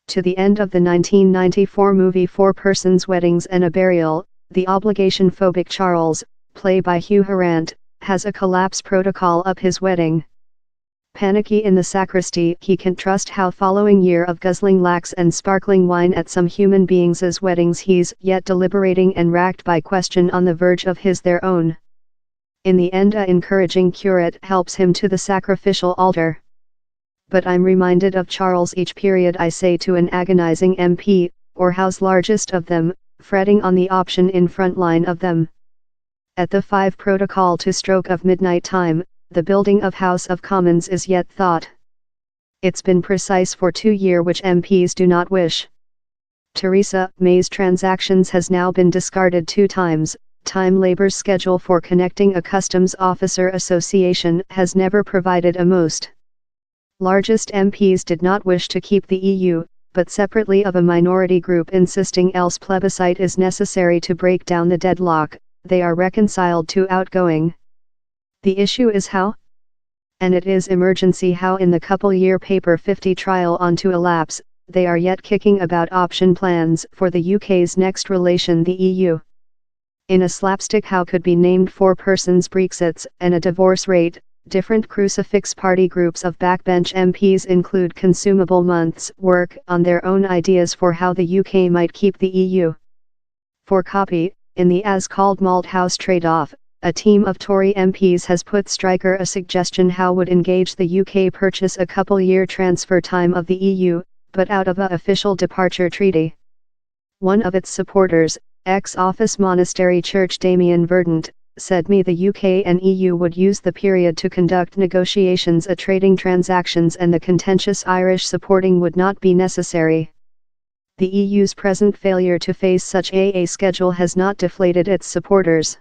To the end of the 1994 movie Four Persons Weddings and a Burial, the obligation-phobic Charles, played by Hugh Grant, has a collapse protocol up his wedding. Panicky in the sacristy, he can't trust how following year of guzzling lax and sparkling wine at some human beings' weddings he's yet deliberating and racked by question on the verge of their own. In the end a encouraging curate helps him to the sacrificial altar. But I'm reminded of Charles each period I say to an agonizing MP, or House largest of them, fretting on the option in front line of them. At the 5 protocol to stroke of midnight time, the building of House of Commons is yet thought. It's been precise for 2 years which MPs do not wish. Theresa May's transactions has now been discarded 2 times, time Labour's schedule for connecting a customs officer association has never provided a most. Largest MPs did not wish to keep the EU, but separately of a minority group insisting else plebiscite is necessary to break down the deadlock, they are reconciled to outgoing. The issue is how? And it is emergency how in the couple-year Paper 50 trial on to elapse, they are yet kicking about option plans for the UK's next relation the EU. In a slapstick how could be named 4 persons Brexits and a divorce rate, different crucifix party groups of backbench MPs include consumable months' work on their own ideas for how the UK might keep the EU. For copy, in the as-called Malthouse trade-off, a team of Tory MPs has put Stryker a suggestion how would engage the UK purchase a couple-year transfer time of the EU, but out of a official departure treaty. One of its supporters, ex-office monastery church Damien Verdant, said me the UK and EU would use the period to conduct negotiations a trading transactions and the contentious Irish supporting would not be necessary. The EU's present failure to face such a schedule has not deflated its supporters.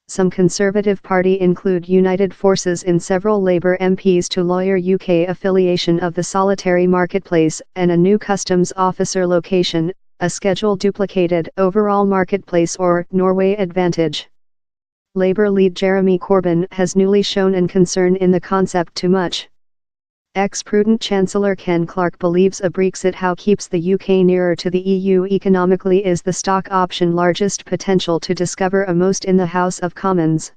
Some Conservative Party include united forces in several Labour MPs to lawyer UK affiliation of the solitary marketplace and a new customs officer location, a schedule duplicated overall marketplace or Norway advantage. Labour lead Jeremy Corbyn has newly shown an concern in the concept too much. Ex-prudent Chancellor Ken Clarke believes a Brexit how keeps the UK nearer to the EU economically is the stock option largest potential to discover a most in the House of Commons.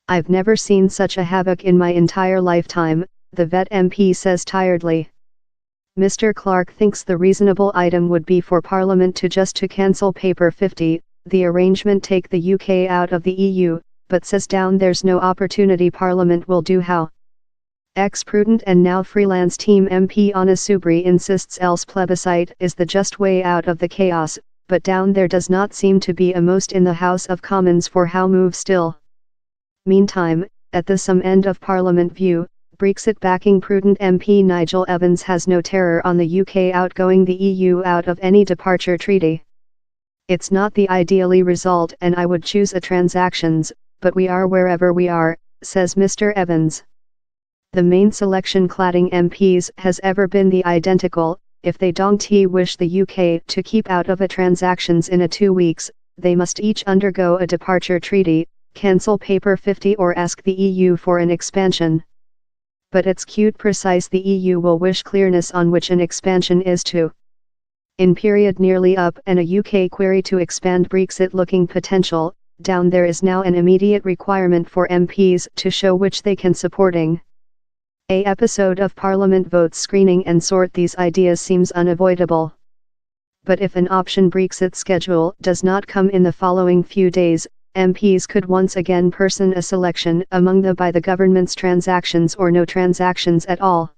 I've never seen such a havoc in my entire lifetime, the vet MP says tiredly. Mr. Clarke thinks the reasonable item would be for Parliament to cancel Paper 50, the arrangement take the UK out of the EU, but says down there's no opportunity Parliament will do how. Ex-prudent and now freelance team MP Anna Soubry insists else plebiscite is the just way out of the chaos, but down there does not seem to be a most in the House of Commons for how move still. Meantime, at the some end of Parliament view, Brexit backing prudent MP Nigel Evans has no terror on the UK outgoing the EU out of any departure treaty. It's not the ideally result and I would choose a transactions, but we are wherever we are, says Mr. Evans. The main selection cladding MPs has ever been the identical, if they don't wish the UK to keep out of a transactions in a 2 weeks, they must each undergo a departure treaty, cancel Paper 50 or ask the EU for an expansion. But it's cute precise the EU will wish clearness on which an expansion is to. In period nearly up and a UK query to expand Brexit looking potential, down there is now an immediate requirement for MPs to show which they can supporting. A episode of Parliament votes screening and sort these ideas seems unavoidable. But if an option Brexit schedule does not come in the following few days, MPs could once again person a selection among the by the government's transactions or no transactions at all.